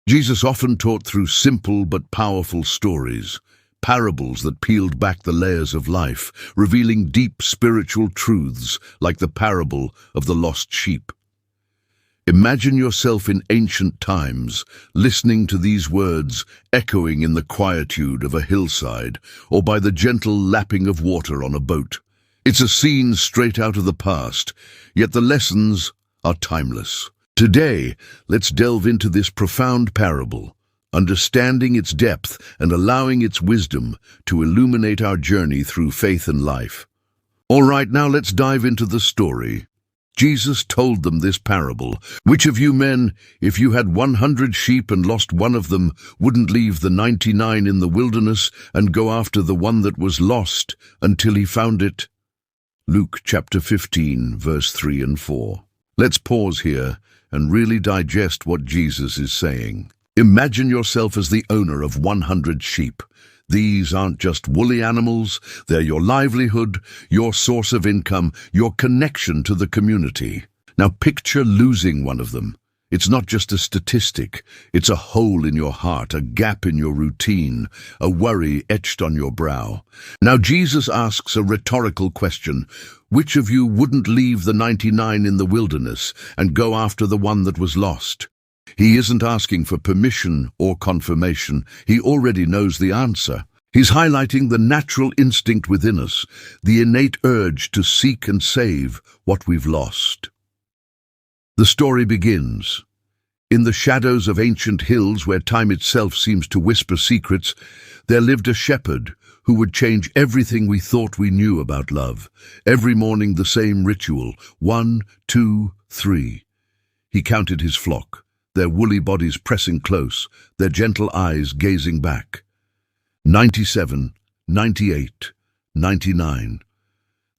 Jesus often taught through simple but powerful stories, parables that peeled back the layers of life, revealing deep spiritual truths like the parable of the lost sheep. Imagine yourself in ancient times, listening to these words echoing in the quietude of a hillside or by the gentle lapping of water on a boat. It's a scene straight out of the past, yet the lessons are timeless. Today, let's delve into this profound parable, understanding its depth and allowing its wisdom to illuminate our journey through faith and life. All right, now let's dive into the story. Jesus told them this parable. Which of you men, if you had 100 sheep and lost one of them, wouldn't leave the 99 in the wilderness and go after the one that was lost until he found it? Luke chapter 15, verse 3 and 4. Let's pause here and really digest what Jesus is saying. Imagine yourself as the owner of 100 sheep. These aren't just woolly animals, they're your livelihood, your source of income, your connection to the community. Now picture losing one of them. It's not just a statistic, it's a hole in your heart, a gap in your routine, a worry etched on your brow. Now Jesus asks a rhetorical question. Which of you wouldn't leave the 99 in the wilderness and go after the one that was lost? He isn't asking for permission or confirmation. He already knows the answer. He's highlighting the natural instinct within us, the innate urge to seek and save what we've lost. The story begins. In the shadows of ancient hills where time itself seems to whisper secrets, there lived a shepherd who would change everything we thought we knew about love. Every morning the same ritual, 1, 2, 3. He counted his flock, their woolly bodies pressing close, their gentle eyes gazing back. 97, 98, 99.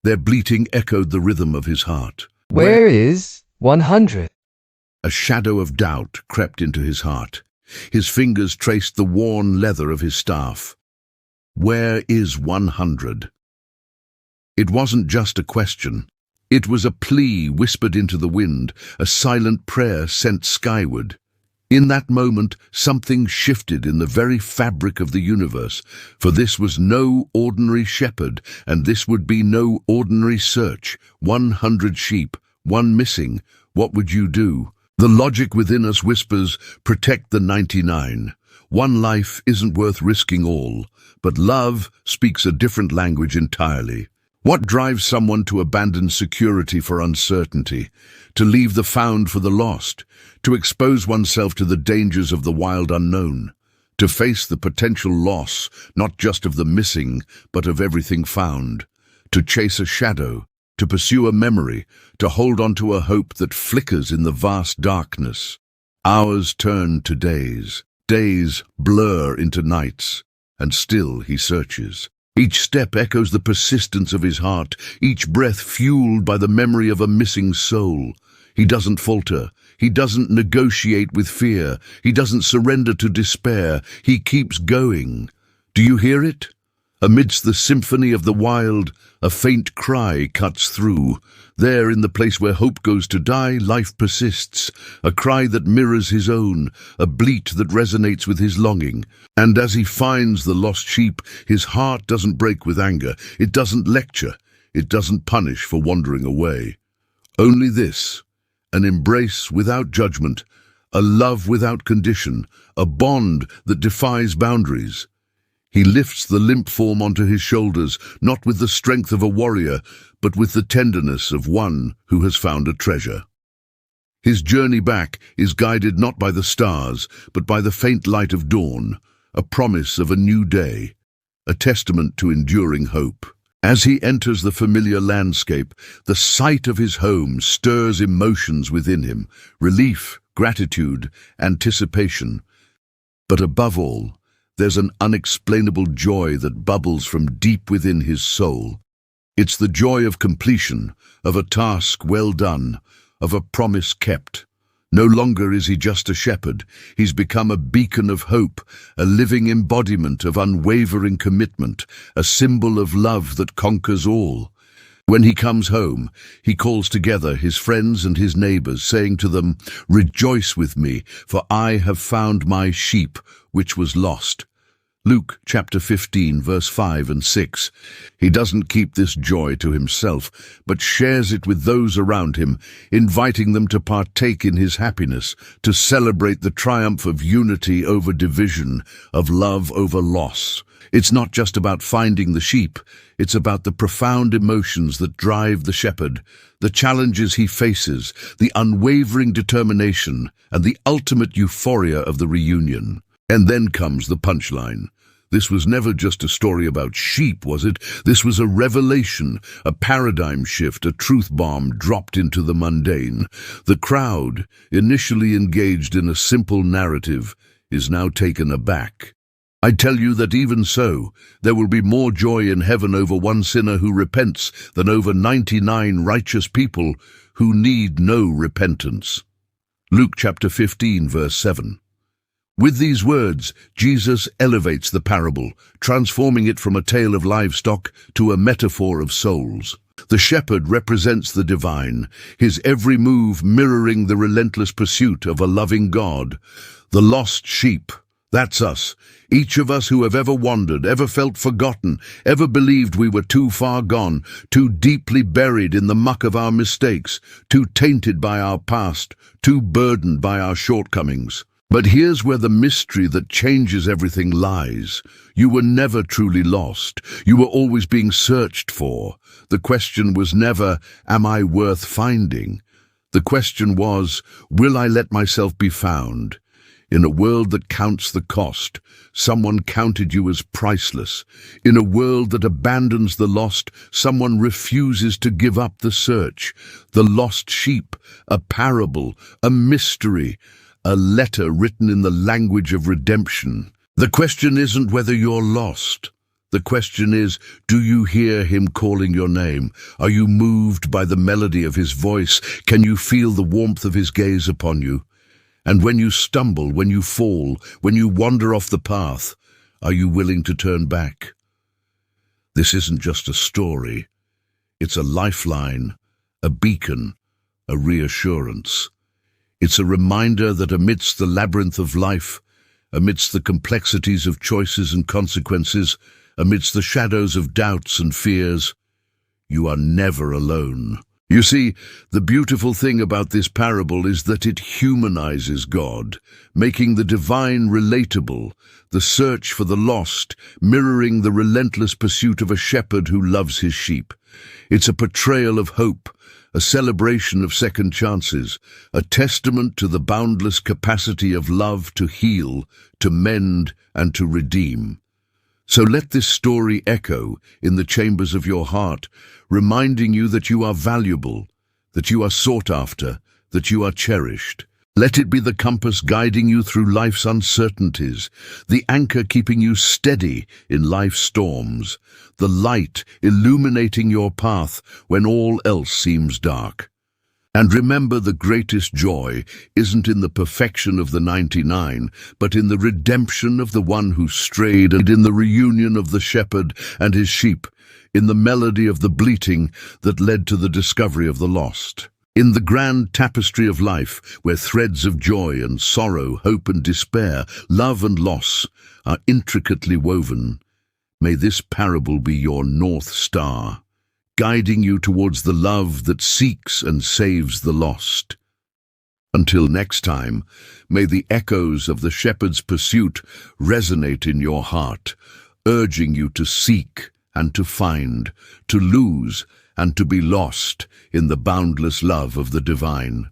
Their bleating echoed the rhythm of his heart. Where is 100? A shadow of doubt crept into his heart. His fingers traced the worn leather of his staff. Where is 100? It wasn't just a question. It was a plea whispered into the wind, a silent prayer sent skyward. In that moment, something shifted in the very fabric of the universe, for this was no ordinary shepherd, and this would be no ordinary search. 100 sheep, one missing. What would you do? The logic within us whispers, protect the 99. One life isn't worth risking all, but love speaks a different language entirely. What drives someone to abandon security for uncertainty, to leave the found for the lost, to expose oneself to the dangers of the wild unknown, to face the potential loss, not just of the missing, but of everything found, to chase a shadow, to pursue a memory, to hold on to a hope that flickers in the vast darkness? Hours turn to days, days blur into nights, and still he searches. Each step echoes the persistence of his heart, each breath fueled by the memory of a missing soul. He doesn't falter. He doesn't negotiate with fear. He doesn't surrender to despair. He keeps going. Do you hear it? Amidst the symphony of the wild, a faint cry cuts through. There, in the place where hope goes to die, life persists, a cry that mirrors his own, a bleat that resonates with his longing. And as he finds the lost sheep, his heart doesn't break with anger. It doesn't lecture. It doesn't punish for wandering away. Only this, an embrace without judgment, a love without condition, a bond that defies boundaries. He lifts the limp form onto his shoulders, not with the strength of a warrior, but with the tenderness of one who has found a treasure. His journey back is guided not by the stars, but by the faint light of dawn, a promise of a new day, a testament to enduring hope. As he enters the familiar landscape, the sight of his home stirs emotions within him, relief, gratitude, anticipation. But above all, there's an unexplainable joy that bubbles from deep within his soul. It's the joy of completion, of a task well done, of a promise kept. No longer is he just a shepherd. He's become a beacon of hope, a living embodiment of unwavering commitment, a symbol of love that conquers all. When he comes home, he calls together his friends and his neighbors, saying to them, "Rejoice with me, for I have found my sheep which was lost." Luke chapter 15, verse 5 and 6. He doesn't keep this joy to himself, but shares it with those around him, inviting them to partake in his happiness, to celebrate the triumph of unity over division, of love over loss. It's not just about finding the sheep, it's about the profound emotions that drive the shepherd, the challenges he faces, the unwavering determination, and the ultimate euphoria of the reunion. And then comes the punchline. This was never just a story about sheep, was it? This was a revelation, a paradigm shift, a truth bomb dropped into the mundane. The crowd, initially engaged in a simple narrative, is now taken aback. I tell you that even so, there will be more joy in heaven over one sinner who repents than over 99 righteous people who need no repentance. Luke chapter 15, verse 7. With these words, Jesus elevates the parable, transforming it from a tale of livestock to a metaphor of souls. The shepherd represents the divine, his every move mirroring the relentless pursuit of a loving God. The lost sheep, that's us. Each of us who have ever wandered, ever felt forgotten, ever believed we were too far gone, too deeply buried in the muck of our mistakes, too tainted by our past, too burdened by our shortcomings. But here's where the mystery that changes everything lies. You were never truly lost. You were always being searched for. The question was never, am I worth finding? The question was, will I let myself be found? In a world that counts the cost, someone counted you as priceless. In a world that abandons the lost, someone refuses to give up the search. The lost sheep, a parable, a mystery, a letter written in the language of redemption. The question isn't whether you're lost. The question is, do you hear him calling your name? Are you moved by the melody of his voice? Can you feel the warmth of his gaze upon you? And when you stumble, when you fall, when you wander off the path, are you willing to turn back? This isn't just a story. It's a lifeline, a beacon, a reassurance. It's a reminder that amidst the labyrinth of life, amidst the complexities of choices and consequences, amidst the shadows of doubts and fears, you are never alone. You see, the beautiful thing about this parable is that it humanizes God, making the divine relatable, the search for the lost, mirroring the relentless pursuit of a shepherd who loves his sheep. It's a portrayal of hope, a celebration of second chances, a testament to the boundless capacity of love to heal, to mend, and to redeem. So let this story echo in the chambers of your heart, reminding you that you are valuable, that you are sought after, that you are cherished. Let it be the compass guiding you through life's uncertainties, the anchor keeping you steady in life's storms, the light illuminating your path when all else seems dark. And remember, the greatest joy isn't in the perfection of the 99, but in the redemption of the one who strayed, and in the reunion of the shepherd and his sheep, in the melody of the bleating that led to the discovery of the lost. In the grand tapestry of life, where threads of joy and sorrow, hope and despair, love and loss are intricately woven, may this parable be your North Star, guiding you towards the love that seeks and saves the lost. Until next time, may the echoes of the shepherd's pursuit resonate in your heart, urging you to seek and to find, to lose and to be lost in the boundless love of the divine.